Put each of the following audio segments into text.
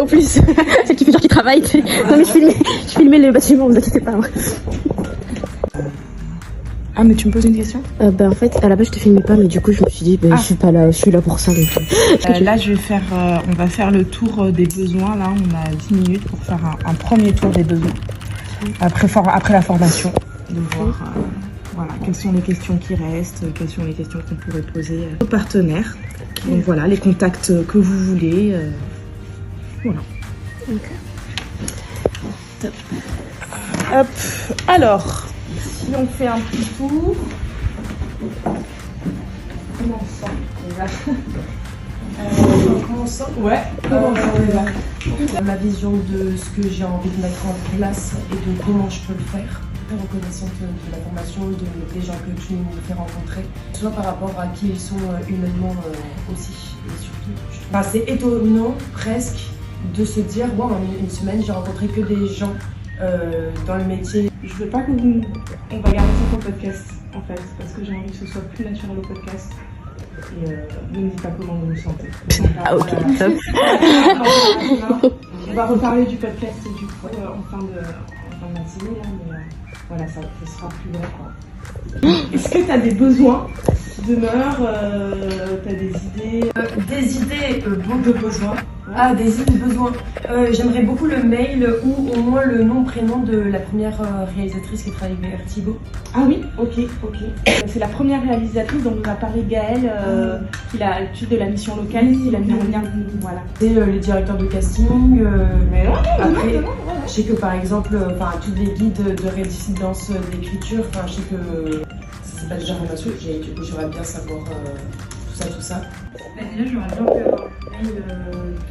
Au plus, celle qui fait genre qui travaille. Non mais je filmais le bâtiment, vous inquiétez pas. Ah mais tu me poses une question? Bah en fait à la base je te filmais pas mais du coup je me suis dit je suis pas là, je suis là pour ça donc. Là je vais faire, on va faire le tour des besoins. Là on a 10 minutes pour faire un premier tour des besoins. Après la formation, de voir voilà, quelles sont les questions qui restent, quelles sont les questions qu'on pourrait poser aux partenaires. Donc voilà, les contacts que vous voulez. Voilà. Top. Hop, alors, si on fait un petit tour, comment on sent déjà comment on sent? Ouais, ma vision de ce que j'ai envie de mettre en place et de comment je peux le faire. Très reconnaissante de la formation, des gens que tu nous fais rencontrer, soit par rapport à qui ils sont humainement aussi. Et surtout, c'est étonnant presque de se dire, bon, en une semaine, j'ai rencontré que des gens dans le métier. Je veux pas que on va garder ça pour le podcast en fait, parce que j'ai envie que ce soit plus naturel au podcast. Et ne me dites pas comment vous vous sentez. Ah ok, top. On va reparler du podcast du coup en fin de matinée là, mais voilà, ça sera plus long quoi. Est-ce que tu as des besoins qui demeurent? Tu as des idées? Des idées, beaucoup de besoins. Ah, des idées de besoins. J'aimerais beaucoup le mail ou au moins le nom, prénom de la première réalisatrice qui travaille avec Vertigo. Ah oui, ok. C'est la première réalisatrice dont nous a parlé Gaëlle, qui a l'habitude de la mission locale, qui l'a mis en lien. Voilà. Et les directeurs de casting. Après, je sais que par exemple, tous les guides de résidence d'écriture, je sais que c'est pas déjà formation, du coup j'aimerais bien savoir tout ça. Déjà, j'aurais bien pu avoir le mail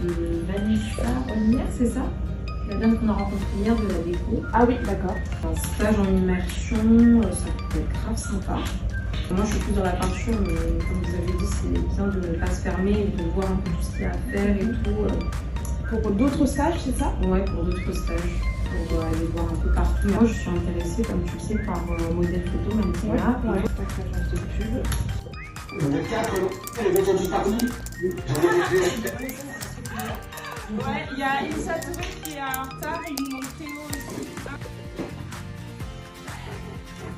de Vanessa Olmière, c'est ça? La dame qu'on a rencontrée hier de la déco. Ah oui, d'accord. Un stage en immersion, ça peut être grave sympa. Moi, je suis plus dans la peinture, mais comme vous avez dit, c'est bien de ne pas se fermer et de voir un peu tout ce qu'il y a à faire et tout. Pour d'autres stages, c'est ça? Ouais, pour d'autres stages. Pour aller voir un peu partout. Moi, je suis intéressée, comme tu le sais, par modèle photo, même si là, ouais. Agence de pub. Vous êtes 4, les autres sont tous partis. Ouais, il y a Issa Touré qui est en retard, il nous manque Théo aussi.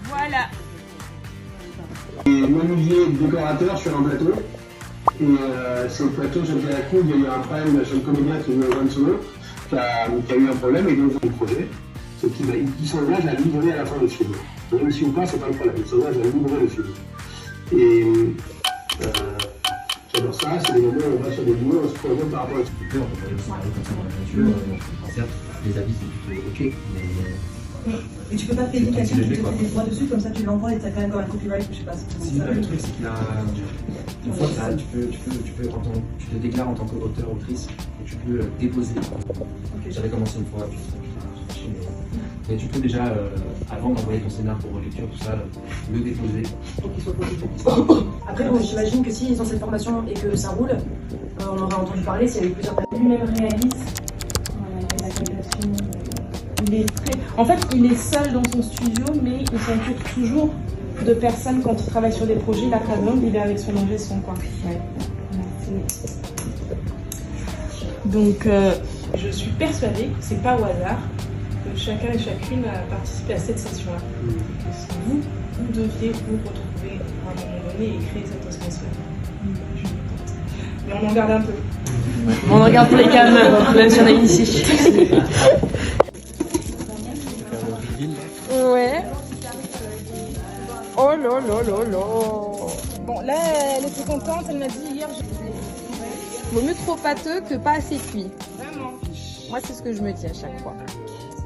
Voilà. Menuisier décorateur sur un plateau. Et sur le plateau, sur le coup, il y a eu un problème sur le comédien qui veut joindre solo, qui a eu un problème et donc le projet, c'est qu'il s'engage à livrer à la fin le film. Même si ou pas, c'est pas le problème, il s'engage à livrer le film. Et j'adore ça, c'est des moments où on va sur des boulots, on se projette par rapport à ce on peut pas le scénario comme ça dans la nature, certes, les avis c'est plutôt ok, mais... Et tu peux pas payer quelqu'un qui te fait des droits dessus, comme ça tu l'envoies et t'as quand même comme un copyright, je sais pas. Si, le truc c'est qu'il a... Une fois, tu te déclares en tant qu'auteur, autrice, et tu peux déposer. J'avais commencé une fois, mais tu peux déjà, avant d'envoyer ton scénar pour relecture, tout ça, le déposer. Pour qu'il soit positif. Après, bon, j'imagine que s'ils ont cette formation et que ça roule, on aurait entendu parler s'il y avait plusieurs personnes. Lui-même réalise. La création. En fait, il est seul dans son studio, mais il s'entoure toujours de personnes quand il travaille sur des projets. Là, par exemple, il est avec son ingé son, quoi. Ouais. Donc, je suis persuadée que c'est pas au hasard que chacun et chacune a participé à cette session-là. Vous deviez vous retrouver à un moment donné et créer cette espace-là. Mais on en garde un peu. On regarde pour les cams, même si on a une ici. Ouais. Oh là là là là. Bon, là, elle était contente, elle m'a dit hier. Vaut mieux trop pâteux que pas assez cuit. Vraiment. Moi, c'est ce que je me dis à chaque fois.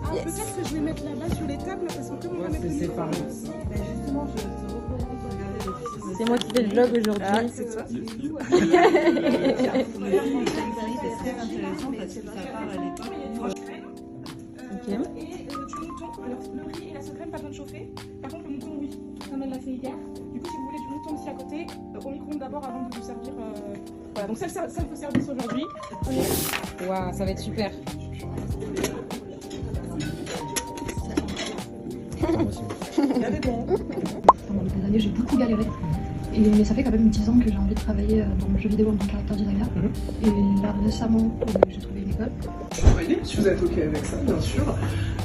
Ah, Yes. peut-être que je vais mettre là-bas sur les tables parce que comme on va mettre le micro. Justement, je te recommande de regarder les petits. C'est moi qui fais le vlog aujourd'hui. Ah, c'est toi. C'est très intéressant parce que ça part à l'époque. Ok. Et du mouton, alors le riz et la sauce crème, pas besoin de chauffer. Par contre, le mouton, oui, ça m'a l'a fait hier. Du coup, si vous voulez du mouton aussi à côté, au micro-ondes d'abord avant de vous servir. Voilà, donc ça me fait service aujourd'hui. Waouh, ça va être super. Pendant les années, j'ai beaucoup galéré. Et mais ça fait quand même 10 ans que j'ai envie de travailler dans le jeu vidéo en tant que character designer. Et là récemment, j'ai trouvé une école. Si vous êtes ok avec ça, bien sûr.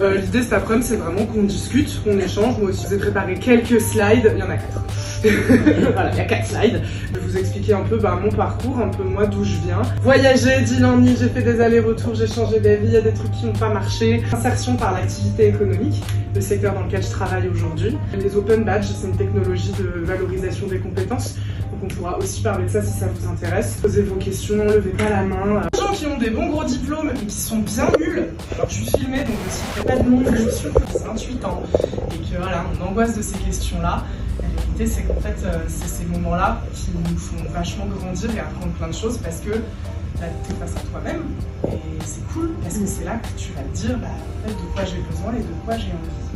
L'idée cet après-midi, c'est vraiment qu'on discute, qu'on échange. Moi aussi, je vous ai préparé quelques slides. Il y en a 4. Voilà, il y a 4 slides. Je vais vous expliquer un peu mon parcours, un peu moi d'où je viens. Voyager, deal en ligne, j'ai fait des allers-retours, j'ai changé d'avis, il y a des trucs qui n'ont pas marché. Insertion par l'activité économique, le secteur dans lequel je travaille aujourd'hui. Les open badges, c'est une technologie de valorisation des compétences. Donc on pourra aussi parler de ça si ça vous intéresse. Posez vos questions, levez pas la main. Les gens qui ont des bons gros diplômes et qui sont bien nuls. Alors je suis filmée donc je ne citerai pas de nom, mais je suis 28 ans. Et que voilà, on angoisse de ces questions-là. La vérité c'est qu'en fait c'est ces moments-là qui nous font vachement grandir et apprendre plein de choses parce que là t'es face à toi-même et c'est cool parce que c'est là que tu vas te dire en fait, de quoi j'ai besoin et de quoi j'ai envie.